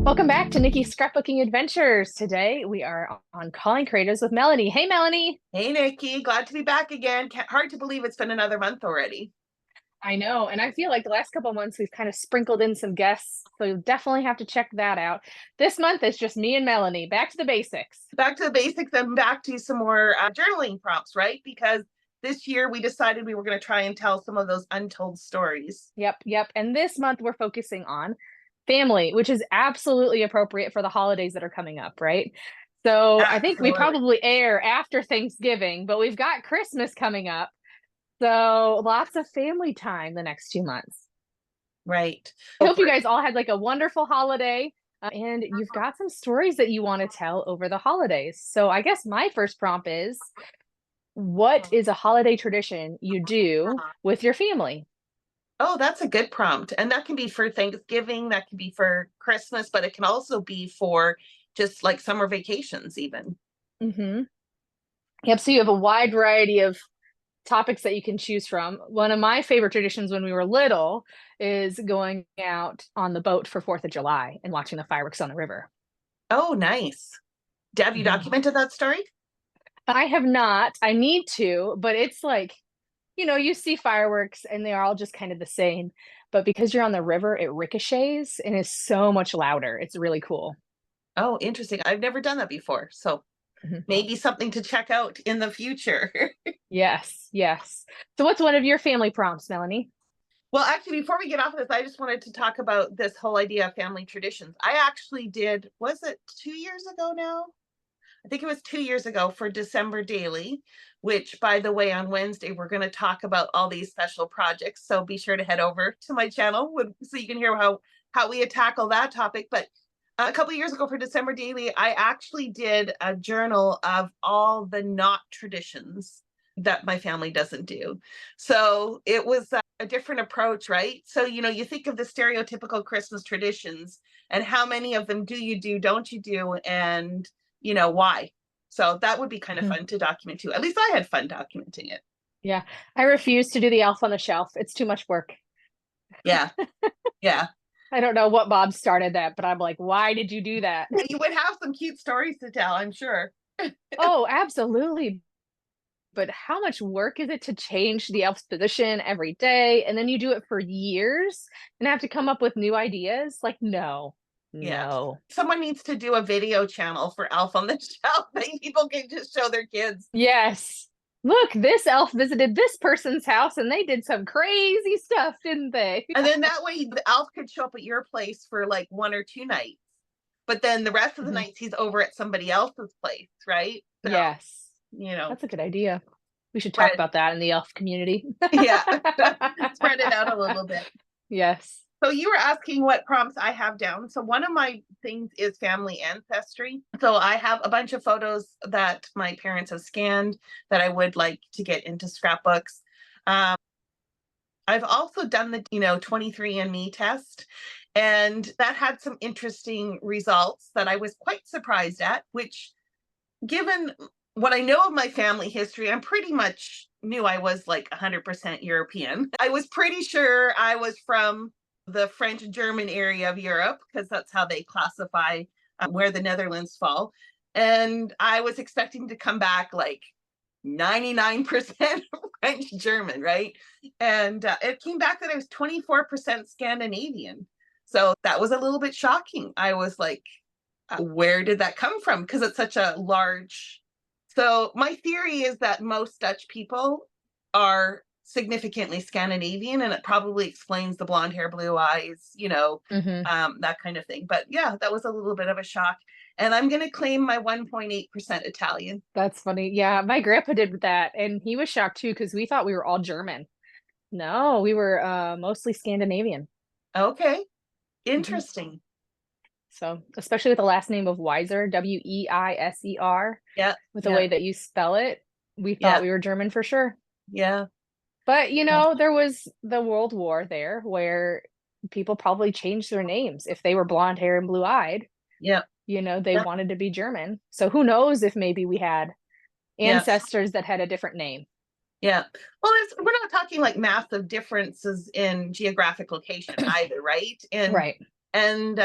Welcome back to Nikki's Scrapbooking Adventures. Today we are on Calling Creatives with Melanie. Hey, Melanie. Hey, Nikki, glad to be back again. Hard to believe it's been another month already. I know, and I feel like the last couple of months we've kind of sprinkled in some guests, so you definitely have to check that out. This month it's just me and Melanie. Back to the basics. Back to the basics and back to some more journaling prompts, right? Because this year we decided we were going to try and tell some of those untold stories. Yep. And this month we're focusing on family, which is absolutely appropriate for the holidays that are coming up, right? So I think we Absolutely. probably air after Thanksgiving, but we've got Christmas coming up. So lots of family time the next 2 months. Right. I Go hope you for it. guys all had like a wonderful holiday and you've got some stories that you want to tell over the holidays. So I guess my first prompt is, what is a holiday tradition you do with your family? Oh, that's a good prompt. And that can be for Thanksgiving, that can be for Christmas, but it can also be for just like summer vacations, even. Mm-hmm. Yep. So you have a wide variety of topics that you can choose from. One of my favorite traditions when we were little is going out on the boat for 4th of July and watching the fireworks on the river. Oh, nice. Have you Mhm. documented that story? I have not. I need to, but it's like, you see fireworks and they're all just kind of the same. But because you're on the river, it ricochets and is so much louder. It's really cool. Oh, interesting. I've never done that before. So Mhm. maybe something to check out in the future. Yes. So, what's one of your family prompts, Melanie? Well, actually, before we get off of this, I just wanted to talk about this whole idea of family traditions. I actually did, was it 2 years ago now? I think it was 2 years ago for December Daily, which, by the way, on Wednesday, we're going to talk about all these special projects. So be sure to head over to my channel so you can hear how we tackle that topic. But a couple of years ago for December Daily, I actually did a journal of all the not traditions that my family doesn't do. So it was a different approach, right? So, you think of the stereotypical Christmas traditions and how many of them do you do, don't you do, and why. So that would be kind of Mhm. fun to document too. At least I had fun documenting it. Yeah, I refuse to do the elf on the shelf. It's too much work. Yeah. Yeah. I don't know what Bob started that, but I'm like, why did you do that? You would have some cute stories to tell, I'm sure. Oh, absolutely. But how much work is it to change the elf's position every day? And then you do it for years and have to come up with new ideas? Like, no, Yeah. no. Someone needs to do a video channel for Elf on the Shelf that people can just show their kids. Yes. Look, this elf visited this person's house and they did some crazy stuff, didn't they? And then that way the elf could show up at your place for like 1 or 2 nights. But then the rest of the Mhm. nights he's over at somebody else's place, right? So, Yes. you know, That's a good idea. We should talk spread about that in the elf community. yeah, spread it out a little bit. Yes. So you were asking what prompts I have down. So one of my things is family ancestry. So I have a bunch of photos that my parents have scanned that I would like to get into scrapbooks. Um, I've also done the 23andMe test, and that had some interesting results that I was quite surprised at, which, given what I know of my family history, I'm pretty much knew I was like 100% European. I was pretty sure I was from the French German area of Europe because that's how they classify where the Netherlands fall. And I was expecting to come back like 99% French German, right? And it came back that I was 24% Scandinavian. So that was a little bit shocking. I was like, where did that come from? Because it's such a large. So my theory is that most Dutch people are significantly Scandinavian, and it probably explains the blonde hair, blue eyes, Hmm. that kind of thing. But yeah, that was a little bit of a shock. And I'm going to claim my 1.8% Italian. That's funny. Yeah, my grandpa did that, and he was shocked too because we thought we were all German. No, we were mostly Scandinavian. Okay, Hmm. interesting. So, especially with the last name of Weiser, Weiser, Yeah, with the yeah, way that you spell it, we thought yeah, we were German for sure. yeah, But, there was the World War there where people probably changed their names if they were blonde hair and blue eyed. yeah, They yeah, wanted to be German. So who knows if maybe we had yeah. ancestors that had a different name. Yeah. Well, we're not talking like massive differences in geographic location either, right? And Right. and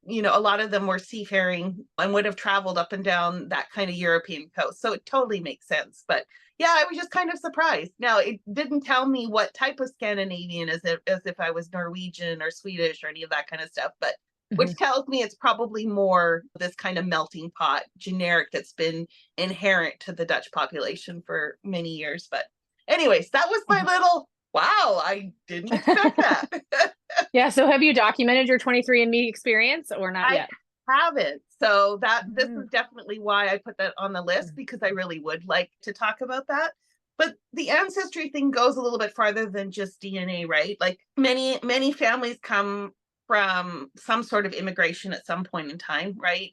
a lot of them were seafaring and would have traveled up and down that kind of European coast. So it totally makes sense. But yeah, I was just kind of surprised. Now, it didn't tell me what type of Scandinavian, as if I was Norwegian or Swedish or any of that kind of stuff, but Mhm. which tells me it's probably more this kind of melting pot generic that's been inherent to the Dutch population for many years. But anyways, that was my Mhm. little wow, I didn't expect that. Yeah, so have you documented your 23andMe experience or not I yet? haven't. So that this Mhm. is definitely why I put that on the list, because I really would like to talk about that. But the ancestry thing goes a little bit farther than just DNA, right? Like many families come from some sort of immigration at some point in time, right?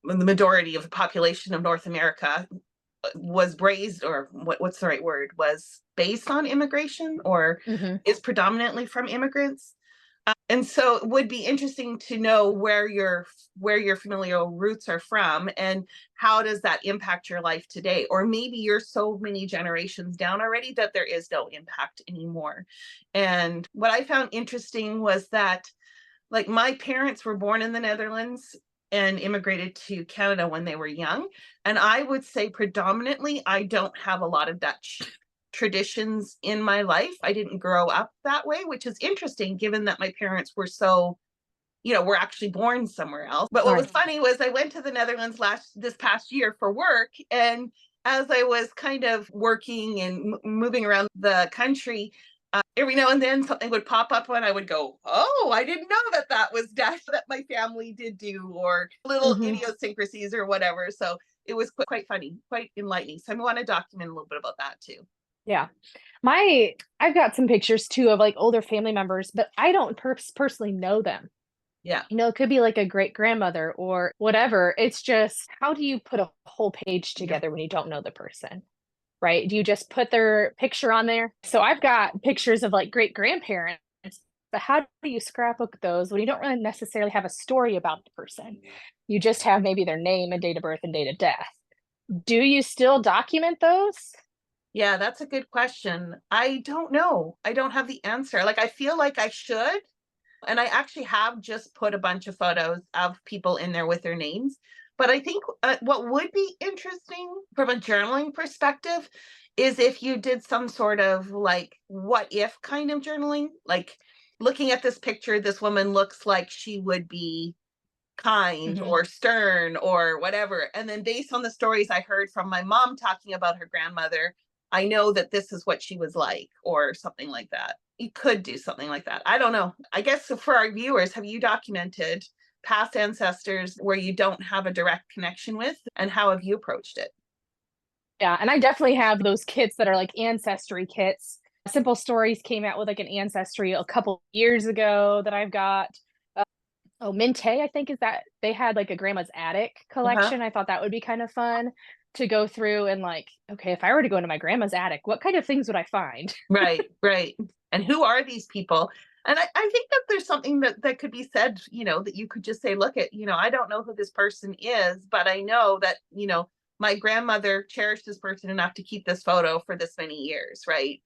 The majority of the population of North America was raised, or what's the right word, was based on immigration, or Mhm. is predominantly from immigrants. And so it would be interesting to know where your familial roots are from, and how does that impact your life today? Or maybe you're so many generations down already that there is no impact anymore. And what I found interesting was that, like, my parents were born in the Netherlands and immigrated to Canada when they were young. And I would say predominantly, I don't have a lot of Dutch traditions in my life. I didn't grow up that way, which is interesting given that my parents were actually born somewhere else. But what was Right. funny was I went to the Netherlands this past year for work. And as I was kind of working and moving around the country, every now and then something would pop up when I would go, oh, I didn't know that was Dash that my family did do, or little Mhm. idiosyncrasies or whatever. So it was quite funny, quite enlightening. So I want to document a little bit about that too. Yeah. I've got some pictures too of like older family members, but I don't personally know them. Yeah. It could be like a great grandmother or whatever. It's just, how do you put a whole page together when you don't know the person? Right? Do you just put their picture on there? So I've got pictures of like great grandparents, but how do you scrapbook those when you don't really necessarily have a story about the person? You just have maybe their name and date of birth and date of death. Do you still document those? Yeah, that's a good question. I don't know. I don't have the answer. Like, I feel like I should. And I actually have just put a bunch of photos of people in there with their names. But I think what would be interesting from a journaling perspective is if you did some sort of like what if kind of journaling. Like, looking at this picture, this woman looks like she would be kind Hmm. or stern or whatever. And then based on the stories I heard from my mom talking about her grandmother, I know that this is what she was like, or something like that. You could do something like that. I don't know. I guess for our viewers, have you documented past ancestors where you don't have a direct connection with, and how have you approached it? Yeah, and I definitely have those kits that are like ancestry kits. Simple Stories came out with like an ancestry a couple years ago that I've got. Uh, oh, Minte, I think is that they had like a grandma's attic Uh-huh. collection. I thought that would be kind of fun to go through and like, okay, if I were to go into my grandma's attic, what kind of things would I find? Right, right. And who are these people? And I think that there's something that could be said, that you could just say, look at, I don't know who this person is, but I know that, my grandmother cherished this person enough to keep this photo for this many years, right?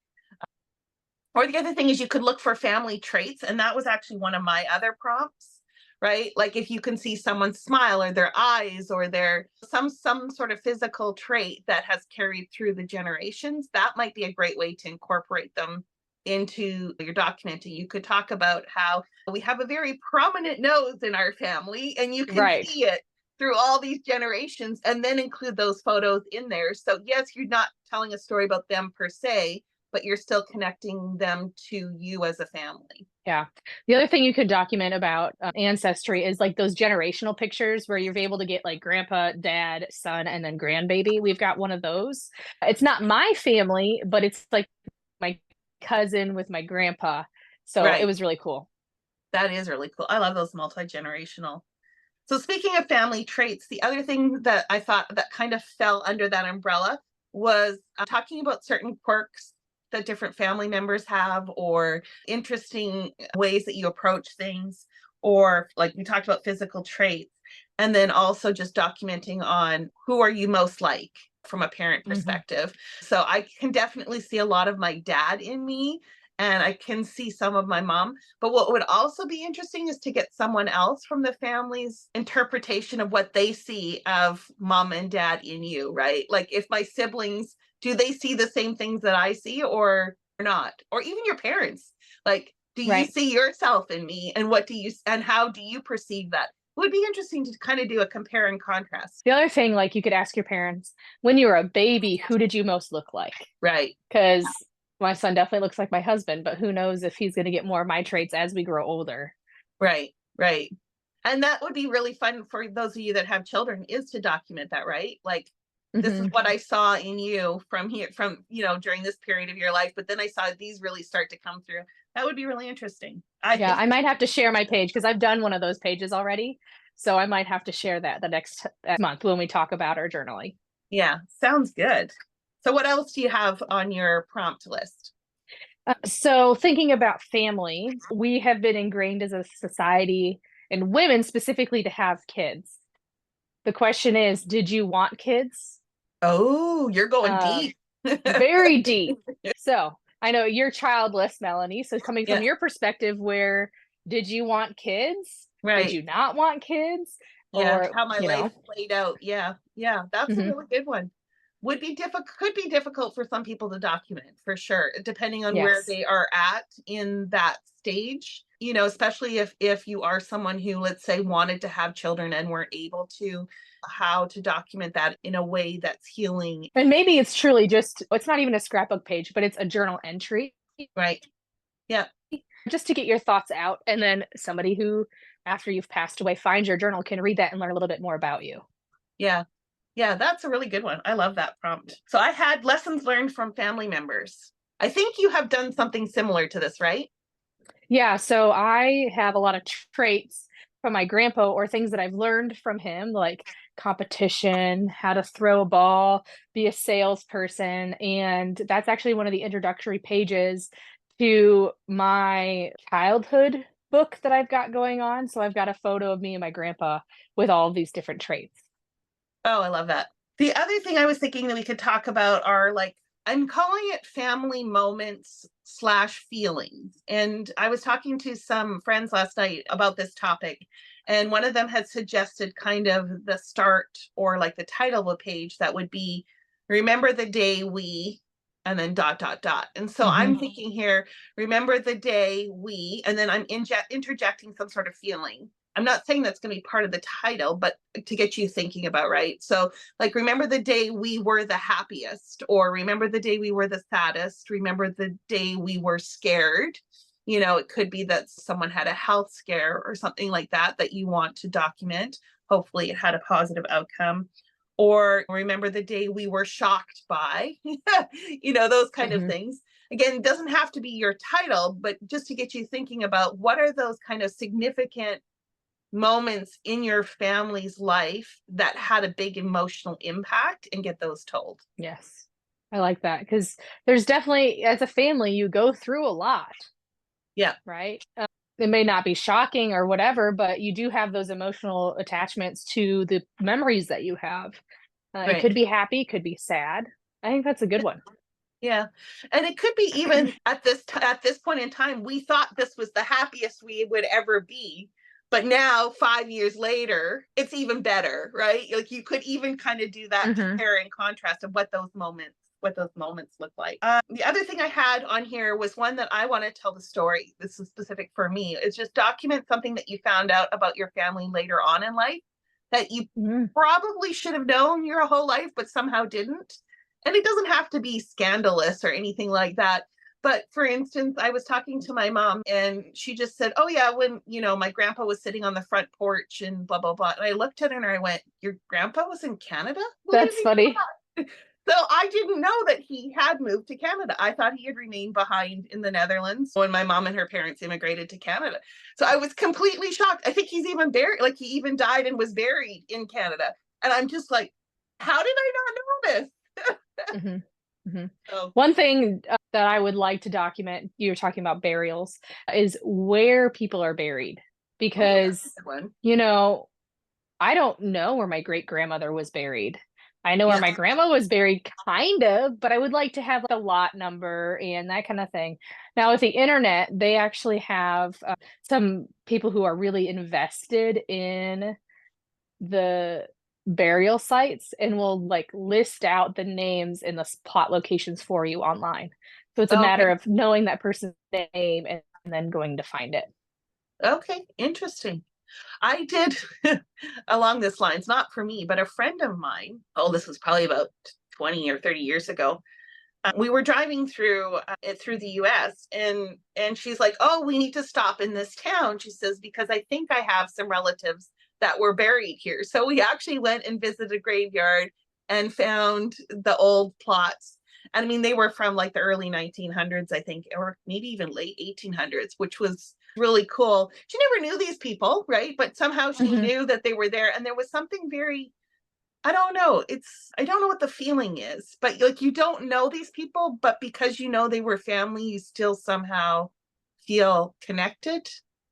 Or the other thing is you could look for family traits. And that was actually one of my other prompts, right? Like, if you can see someone's smile or their eyes or their some sort of physical trait that has carried through the generations, that might be a great way to incorporate them into your documenting. You could talk about how we have a very prominent nose in our family, and you can Right. see it through all these generations, and then include those photos in there. So yes, you're not telling a story about them per se, but you're still connecting them to you as a family. Yeah. The other thing you could document about ancestry is like those generational pictures where you're able to get like grandpa, dad, son, and then grandbaby. We've got one of those. It's not my family, but it's like my cousin with my grandpa. So it Right. was really cool. That is really cool. I love those multi-generational. So speaking of family traits, the other thing that I thought that kind of fell under that umbrella was talking about certain quirks that different family members have, or interesting ways that you approach things, or like we talked about physical traits, and then also just documenting on who are you most like from a parent Hmm. perspective. So I can definitely see a lot of my dad in me, and I can see some of my mom. But what would also be interesting is to get someone else from the family's interpretation of what they see of mom and dad in you, right? Like if my siblings, do they see the same things that I see or not? Or even your parents, like, do you Right. see yourself in me and what do you, and how do you perceive that? It would be interesting to kind of do a compare and contrast. The other thing, like you could ask your parents, when you were a baby, who did you most look like? Right, Because my son definitely looks like my husband, but who knows if he's going to get more of my traits as we grow older. right, right. And that would be really fun for those of you that have children, is to document that, right? Like, this is Hmm. what I saw in you from here, from, during this period of your life, but then I saw these really start to come through. That would be really interesting, I Yeah, think. I might have to share my page because I've done one of those pages already. So I might have to share that the next month when we talk about our journaling. Yeah, sounds good. So what else do you have on your prompt list? So thinking about family, we have been ingrained as a society and women specifically to have kids. The question is, did you want kids? Oh, you're going Um, deep. very deep. So I know you're childless, Melanie. So coming from Yeah, your perspective, where did you want kids? Did right. you not want kids? Yeah, Or, how my you life know, played out. Yeah, yeah, that's a mhm, really good one. Would be difficult, could be difficult for some people to document for sure, depending on where yes. they are at in that stage. Especially if you are someone who, let's say, wanted to have children and weren't able to, how to document that in a way that's healing. And maybe it's truly just, it's not even a scrapbook page, but it's a journal entry Right. Yeah. just to get your thoughts out. And then somebody who, after you've passed away, finds your journal can read that and learn a little bit more about you. Yeah. Yeah, that's a really good one. I love that prompt. So I had lessons learned from family members. I think you have done something similar to this, right? Yeah, so I have a lot of traits from my grandpa or things that I've learned from him, like competition, how to throw a ball, be a salesperson. And that's actually one of the introductory pages to my childhood book that I've got going on. So I've got a photo of me and my grandpa with all of these different traits. Oh, I love that. The other thing I was thinking that we could talk about are, like, I'm calling it family moments slash feelings. And I was talking to some friends last night about this topic. And one of them had suggested kind of the start, or like the title of a page that would be, remember the day we, and then dot, dot, dot. And so I'm Hmm. thinking here, remember the day we, and then I'm interjecting some sort of feeling. I'm not saying that's going to be part of the title, but to get you thinking about, right? So, like, remember the day we were the happiest, or remember the day we were the saddest, remember the day we were scared. It could be that someone had a health scare or something like that that you want to document. Hopefully, it had a positive outcome. Or remember the day we were shocked by, those kind of Hmm. things. Again, it doesn't have to be your title, but just to get you thinking about what are those kind of significant moments in your family's life that had a big emotional impact, and get those told. Yes, I like that because there's definitely, as a family, you go through a lot, Yeah, right? It may not be shocking or whatever, but you do have those emotional attachments to the memories that you have. It right. could be happy, could be sad. I think that's a good one. Yeah. And it could be even at this point in time, we thought this was the happiest we would ever be. But now, 5 years later, it's even better, right? Like, you could even kind of do that Hmm. compare and contrast of what those moments look like. The other thing I had on here was one that I want to tell the story. This is specific for me. It's just document something that you found out about your family later on in life that you Hmm. probably should have known your whole life, but somehow didn't. And it doesn't have to be scandalous or anything like that. But for instance, I was talking to my mom and she just said, oh, yeah, when, my grandpa was sitting on the front porch and blah, blah, blah. And I looked at her and I went, your grandpa was in Canada? Believe That's me funny. or not. So I didn't know that he had moved to Canada. I thought he had remained behind in the Netherlands when my mom and her parents immigrated to Canada. So I was completely shocked. I think he's even buried, like, he even died and was buried in Canada. And I'm just like, how did I not know this? Hmm. Hmm. Oh, One thing that I would like to document, you were talking about burials, is where people are buried. oh, that's a Because, good one. you know, I don't know where my great grandmother was buried. I know where Yeah. my grandma was buried, kind of, but I would like to have like a lot number and that kind of thing. Now, with the internet, they actually have some people who are really invested in the burial sites and will like list out the names and the plot locations for you online. So it's a matter Okay. of knowing that person's name and then going to find it. Okay. Interesting. I did along this lines, not for me, but a friend of mine. Oh, this was probably about 20 or 30 years ago. We were driving through the US, and she's like, "Oh, we need to stop in this town." She says, "Because I think I have some relatives that were buried here." So we actually went and visited a graveyard and found the old plots. And I mean, they were from like the early 1900s, I think, or maybe even late 1800s, which was really cool. She never knew these people, right? But somehow she Mhm. knew that they were there. And there was something very, I don't know. I don't know what the feeling is, but like you don't know these people, but because you know they were family, you still somehow feel connected.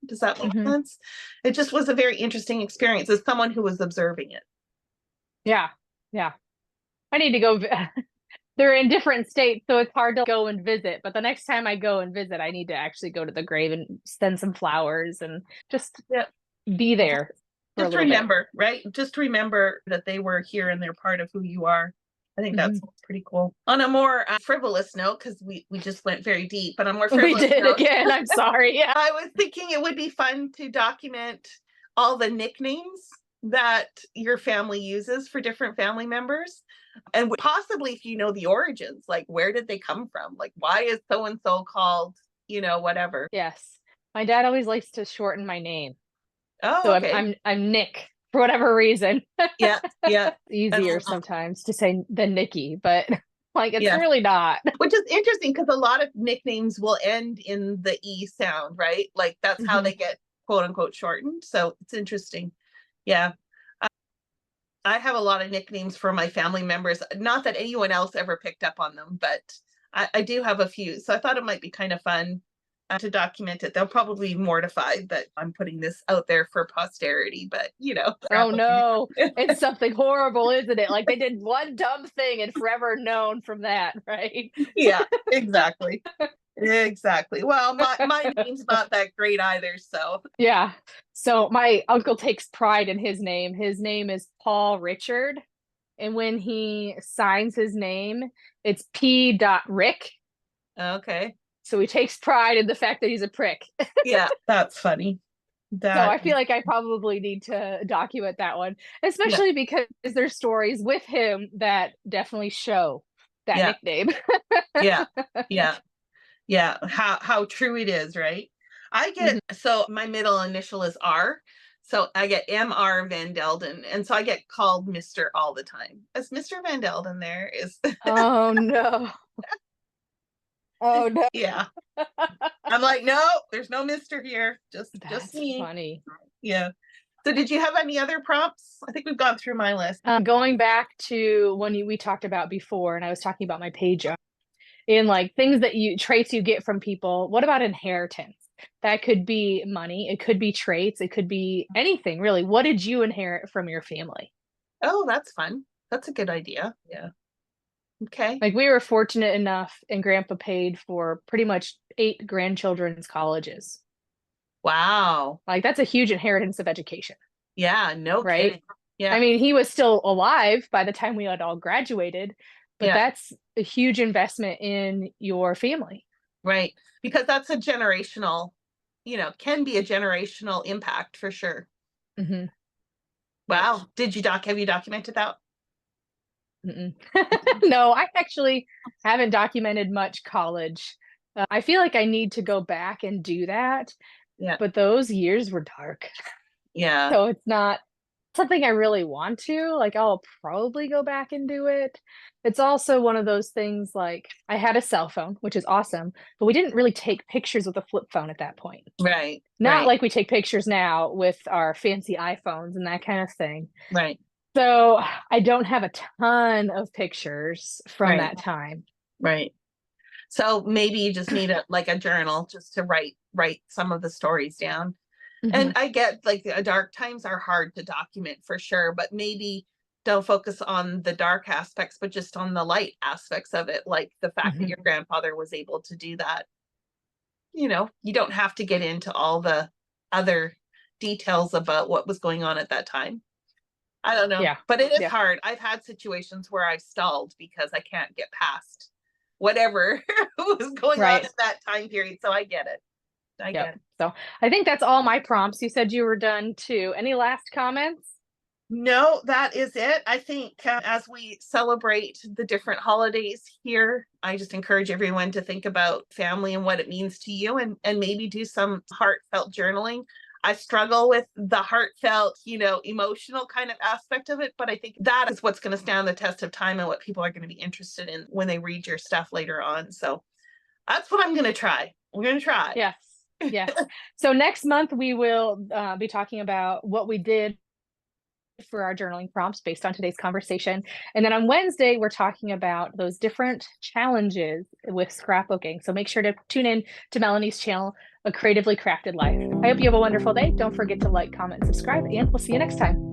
Does that make Mhm. sense? It just was a very interesting experience as someone who was observing it. Yeah. Yeah. I need to go. They're in different states, so it's hard to go and visit. But the next time I go and visit, I need to actually go to the grave and send some flowers and just Yeah. be there for a Just little bit. remember, right? Just remember that they were here and they're part of who you are. I think that's Mhm. pretty cool. On a more frivolous note, because we just went very deep, but on a more We frivolous did note, again. I'm sorry. Yeah. I was thinking it would be fun to document all the nicknames that your family uses for different family members. And possibly if you know the origins, like where did they come from? Like why is so and so called, whatever. Yes. My dad always likes to shorten my name. Oh, So I'm okay. I'm I'm Nick for whatever reason. Yeah, yeah. And Easier sometimes to say than Nikki, but like it's yeah. really not. Which is interesting because a lot of nicknames will end in the E sound, right? Like that's how Mhm. they get quote unquote shortened. So it's interesting. Yeah. I have a lot of nicknames for my family members. Not that anyone else ever picked up on them, but I do have a few. So I thought it might be kind of fun to document it. They'll probably be mortified that I'm putting this out there for posterity, but Oh no, it's something horrible, isn't it? Like they did one dumb thing and forever known from that, right? yeah, exactly. Exactly. Well, my name's not that great either, so Yeah. So my uncle takes pride in his name. His name is Paul Richard. And when he signs his name, it's P. Rick. okay. So he takes pride in the fact that he's a prick. Yeah, that's funny. So That I feel like I probably need to document that one, yeah, especially because there's stories with him that definitely show that yeah, nickname. yeah, yeah. Yeah, how true it is, right? I get Mhm. so my middle initial is R. So I get MR Van Delden. And so I get called Mr. all the time. Is Mr. Van Delden there? Is Oh no. Oh no. yeah. I'm like, no, there's no Mr. here. Just That's me. funny. Yeah. So did you have any other prompts? I think we've gone through my list. Going back to when we talked about before, and I was talking about my page in like things that you traits you get from people. What about inheritance? That could be money, it could be traits, it could be anything really. What did you inherit from your family? Oh, that's fun. That's a good idea. Yeah. Okay. Like we were fortunate enough, and Grandpa paid for pretty much 8 grandchildren's colleges. Wow. Like that's a huge inheritance of education, Yeah, no right? kidding. Yeah. I mean, he was still alive by the time we had all graduated, but Yeah. that's a huge investment in your family. Right. Because that's a generational, can be a generational impact for sure. Hmm. Yep. Wow. Have you documented that? No, I actually haven't documented much college. I feel like I need to go back and do that, Yeah. but those years were dark. Yeah. So it's not something I really want to. Like, I'll probably go back and do it. It's also one of those things like I had a cell phone, which is awesome, but we didn't really take pictures with a flip phone at that point. Right. Not Right. like we take pictures now with our fancy iPhones and that kind of thing. Right. So I don't have a ton of pictures from Right. that time. Right. So maybe you just need a journal just to write some of the stories down. And Hmm. I get like the dark times are hard to document for sure, but maybe don't focus on the dark aspects, but just on the light aspects of it, like the fact that Mhm. your grandfather was able to do that. You don't have to get into all the other details about what was going on at that time. I don't know, Yeah. but it is Yeah. hard. I've had situations where I've stalled because I can't get past whatever was going on Right. in that time period. So I get it. I Yep. get it. So I think that's all my prompts. You said you were done too. Any last comments? No, that is it. I think as we celebrate the different holidays here, I just encourage everyone to think about family and what it means to you, and maybe do some heartfelt journaling. I struggle with the heartfelt, emotional kind of aspect of it, but I think that is what's going to stand the test of time and what people are going to be interested in when they read your stuff later on. So that's what I'm going to try. We're going to try. Yes. Yes. So next month we will be talking about what we did for our journaling prompts based on today's conversation. And then on Wednesday, we're talking about those different challenges with scrapbooking. So make sure to tune in to Melanie's channel, A Creatively Crafted Life. I hope you have a wonderful day. Don't forget to like, comment, and subscribe, and we'll see you next time.